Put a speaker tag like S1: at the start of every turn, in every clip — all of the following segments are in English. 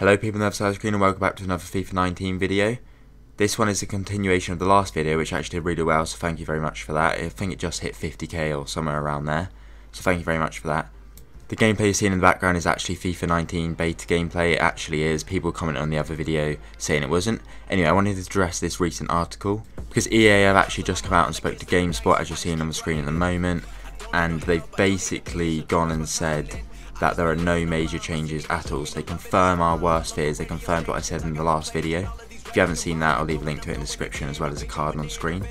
S1: Hello people on the other side of the screen and welcome back to another FIFA 19 video. This one is a continuation of the last video, which actually did really well, so thank you very much for that. I think it just hit 50k or somewhere around there, so thank you very much for that. The gameplay you're seeing in the background is actually FIFA 19 beta gameplay. It actually is. People commented on the other video saying it wasn't. Anyway, I wanted to address this recent article because EA have actually just come out and spoke to GameSpot, as you're seeing on the screen at the moment, and they've basically gone and said that there are no major changes at all. So they confirm our worst fears. They confirmed what I said in the last video. If you haven't seen that, I'll leave a link to it in the description as well as a card on screen.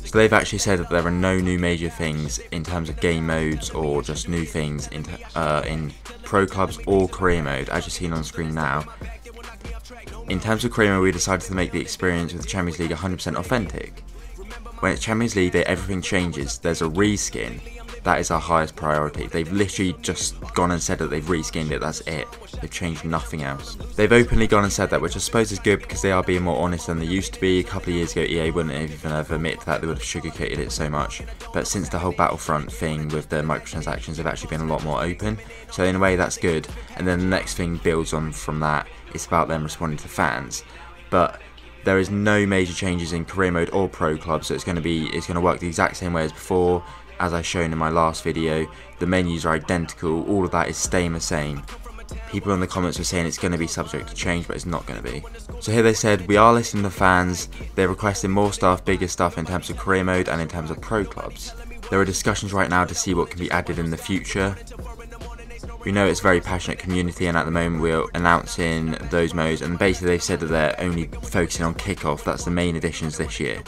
S1: So they've actually said that there are no new major things in terms of game modes or just new things in pro clubs or career mode, as you're seeing on screen now. In terms of career mode, we decided to make the experience with the Champions League 100% authentic. When it's Champions League, everything changes. There's a reskin. That is our highest priority. They've literally just gone and said that they've reskinned it, that's it. They've changed nothing else. They've openly gone and said that, which I suppose is good because they are being more honest than they used to be. A couple of years ago, EA wouldn't even have admitted that, they would have sugarcoated it so much. But since the whole Battlefront thing with the microtransactions, they've actually been a lot more open. So in a way, that's good. And then the next thing builds on from that. It's about them responding to fans. But there is no major changes in career mode or pro club, so it's going to work the exact same way as before. As I shown in my last video, the menus are identical, all of that is staying the same. People in the comments were saying it's going to be subject to change, but it's not going to be. So here they said, we are listening to fans, they're requesting more stuff, bigger stuff in terms of career mode and in terms of pro clubs. There are discussions right now to see what can be added in the future. We know it's a very passionate community, and at the moment we're announcing those modes, and basically they've said that they're only focusing on kickoff. That's the main additions this year,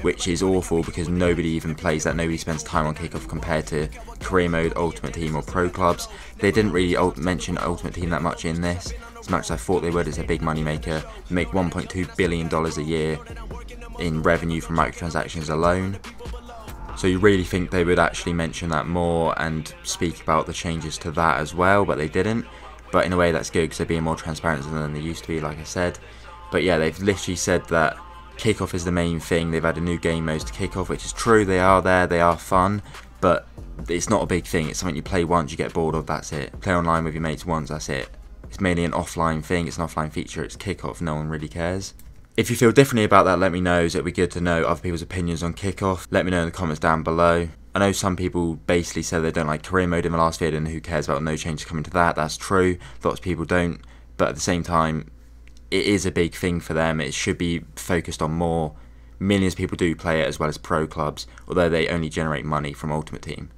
S1: which is awful because nobody even plays that, nobody spends time on kickoff compared to career mode, ultimate team or pro clubs. They didn't really mention ultimate team that much in this, as much as I thought they would. It's a big money maker. They make $1.2 billion a year in revenue from microtransactions alone. So you really think they would actually mention that more and speak about the changes to that as well, but they didn't. But in a way that's good because they're being more transparent than they used to be, like I said. But yeah, they've literally said that kickoff is the main thing. They've added new game modes to kickoff, which is true. They are there, they are fun, but it's not a big thing. It's something you play once, you get bored of, that's it. Play online with your mates once, that's it. It's mainly an offline thing, it's an offline feature, it's kickoff, no one really cares. If you feel differently about that, let me know, as it'd be good to know other people's opinions on kickoff. Let me know in the comments down below. I know some people basically said they don't like career mode in the last video, and who cares about no changes coming to that. That's true, lots of people don't, but at the same time, it is a big thing for them. It should be focused on more. Millions of people do play it as well as pro clubs, although they only generate money from Ultimate Team.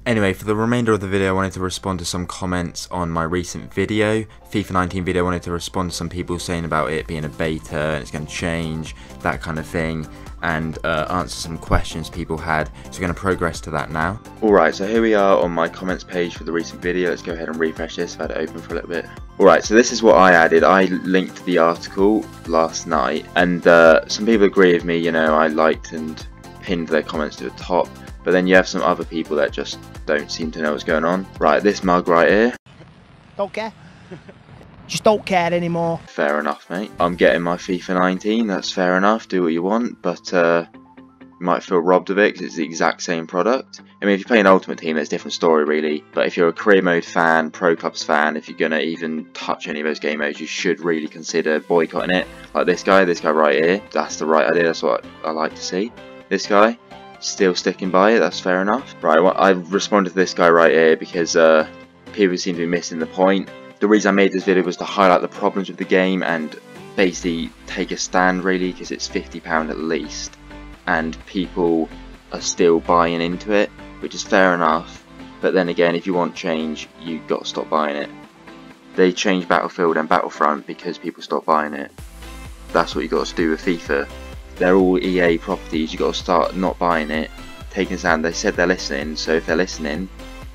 S1: Anyway, for the remainder of the video, I wanted to respond to some comments on my recent video. FIFA 19 video, I wanted to respond to some people saying about it being a beta and it's going to change, that kind of thing, and answer some questions people had. So we're going to progress to that now. Alright, so here we are on my comments page for the recent video. Let's go ahead and refresh this. I've had it open for a little bit. Alright, so this is what I added. I linked the article last night, and some people agree with me. You know, I liked and pinned their comments to the top. But then you have some other people that just don't seem to know what's going on. Right, this mug right here.
S2: Don't care. Just don't care anymore.
S1: Fair enough, mate. I'm getting my FIFA 19, that's fair enough, do what you want, but you might feel robbed of it because it's the exact same product. I mean, if you're playing Ultimate Team, it's a different story really, but if you're a career mode fan, pro clubs fan, if you're going to even touch any of those game modes, you should really consider boycotting it. Like this guy right here, that's the right idea, that's what I like to see. This guy, still sticking by it, that's fair enough. Right, well, I responded to this guy right here because people seem to be missing the point. The reason I made this video was to highlight the problems with the game and basically take a stand really, because it's £50 at least and people are still buying into it, which is fair enough, but then again, if you want change, you've got to stop buying it. They changed Battlefield and Battlefront because people stopped buying it. That's what you got to do with FIFA. They're all EA properties, you got to start not buying it, taking a stand. They said they're listening, so if they're listening,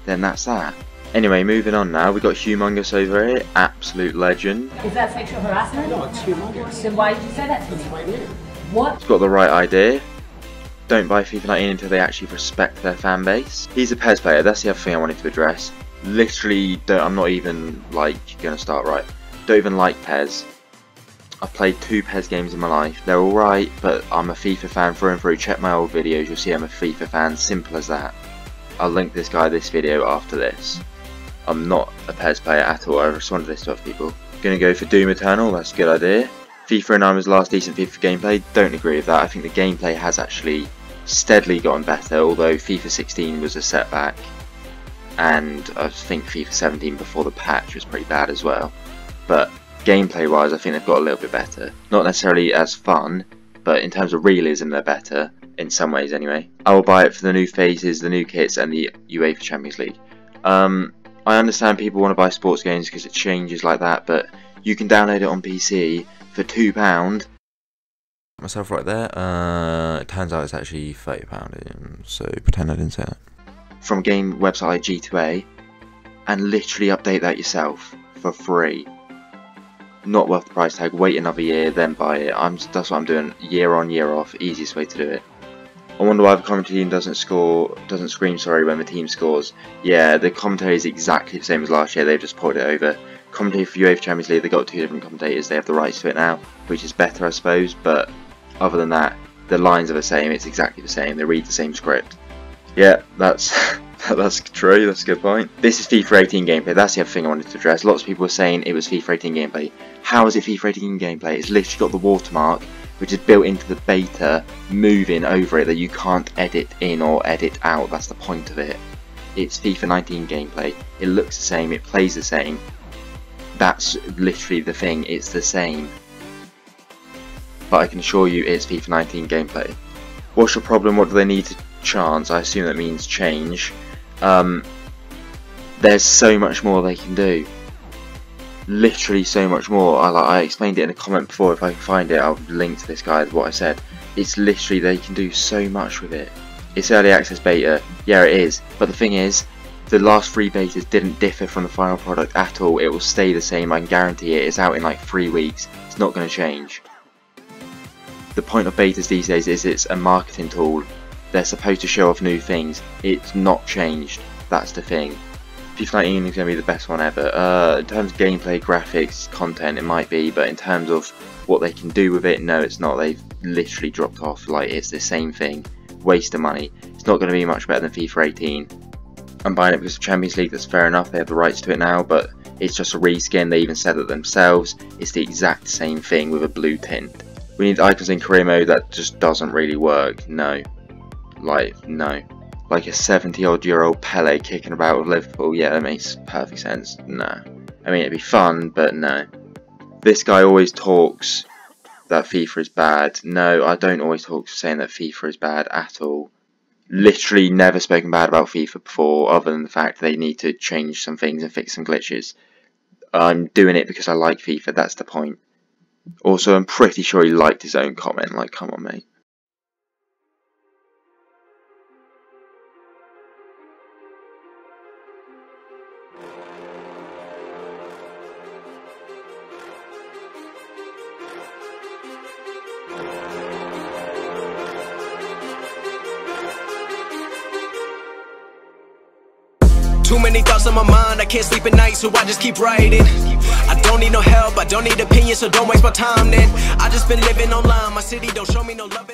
S1: then that's that. Anyway, moving on now, we got Humongous over here, absolute legend.
S3: Is that sexual harassment? No, it's Humongous. Then why did you say that to me? What?
S1: He's got the right idea. Don't buy FIFA 19 until they actually respect their fan base. He's a PES player, that's the other thing I wanted to address. Literally, I'm not even, like, gonna start right. Don't even like PES. I've played 2 PES games in my life. They're alright, but I'm a FIFA fan through and through. Check my old videos, you'll see I'm a FIFA fan. Simple as that. I'll link this guy this video after this. I'm not a PES player at all. I responded to this to other people. Gonna go for Doom Eternal, that's a good idea. FIFA 09 was the last decent FIFA gameplay, don't agree with that. I think the gameplay has actually steadily gotten better, although FIFA 16 was a setback, and I think FIFA 17 before the patch was pretty bad as well. But gameplay wise, I think they've got a little bit better. Not necessarily as fun, but in terms of realism they're better, in some ways anyway. I will buy it for the new phases, the new kits, and the UEFA Champions League. I understand people want to buy sports games because it changes like that, but you can download it on PC for £2. Myself right there. It turns out it's actually £30, so pretend I didn't say that. From a game website like G2A, and literally update that yourself for free. Not worth the price tag. Wait another year, then buy it. That's what I'm doing. Year on, year off. Easiest way to do it. I wonder why the commentary team doesn't scream sorry when the team scores. Yeah, the commentary is exactly the same as last year, they've just ported it over. Commentary for UEFA Champions League, they've got 2 different commentators, they have the rights to it now, which is better I suppose, but other than that, the lines are the same, it's exactly the same, they read the same script. Yeah, that's true, that's a good point. This is FIFA 18 gameplay, that's the other thing I wanted to address. Lots of people were saying it was FIFA 18 gameplay. How is it FIFA 18 gameplay? It's literally got the watermark, which is built into the beta, moving over it, that you can't edit in or edit out. That's the point of it. It's FIFA 19 gameplay. It looks the same, it plays the same. That's literally the thing, it's the same. But I can assure you it's FIFA 19 gameplay. What's your problem? What do they need to chance? I assume that means change. There's so much more they can do. Literally so much more. I explained it in a comment before. If I can find it, I'll link to this guy, what I said. It's literally, they can do so much with it. It's early access beta, yeah it is, but the thing is, the last 3 betas didn't differ from the final product at all. It will stay the same, I can guarantee it. It's out in like 3 weeks, it's not going to change. The point of betas these days is it's a marketing tool. They're supposed to show off new things. It's not changed, that's the thing. FIFA 19 is going to be the best one ever. In terms of gameplay, graphics, content, it might be, but in terms of what they can do with it, no it's not. They've literally dropped off, like it's the same thing. Waste of money. It's not going to be much better than FIFA 18. I'm buying it because of Champions League, that's fair enough, they have the rights to it now, but it's just a reskin, they even said it themselves. It's the exact same thing with a blue tint. We need icons in career mode, that just doesn't really work, no. No. Like a 70-odd-year-old Pele kicking about with Liverpool, yeah, that makes perfect sense. No. I mean, it'd be fun, but no. This guy always talks that FIFA is bad. No, I don't always talk saying that FIFA is bad at all. Literally never spoken bad about FIFA before, other than the fact they need to change some things and fix some glitches. I'm doing it because I like FIFA, that's the point. Also, I'm pretty sure he liked his own comment, like, come on, mate.
S4: Too many thoughts on my mind, I can't sleep at night, so I just keep writing. I don't need no help, I don't need opinions, so don't waste my time then. I just been living online, my city don't show me no love.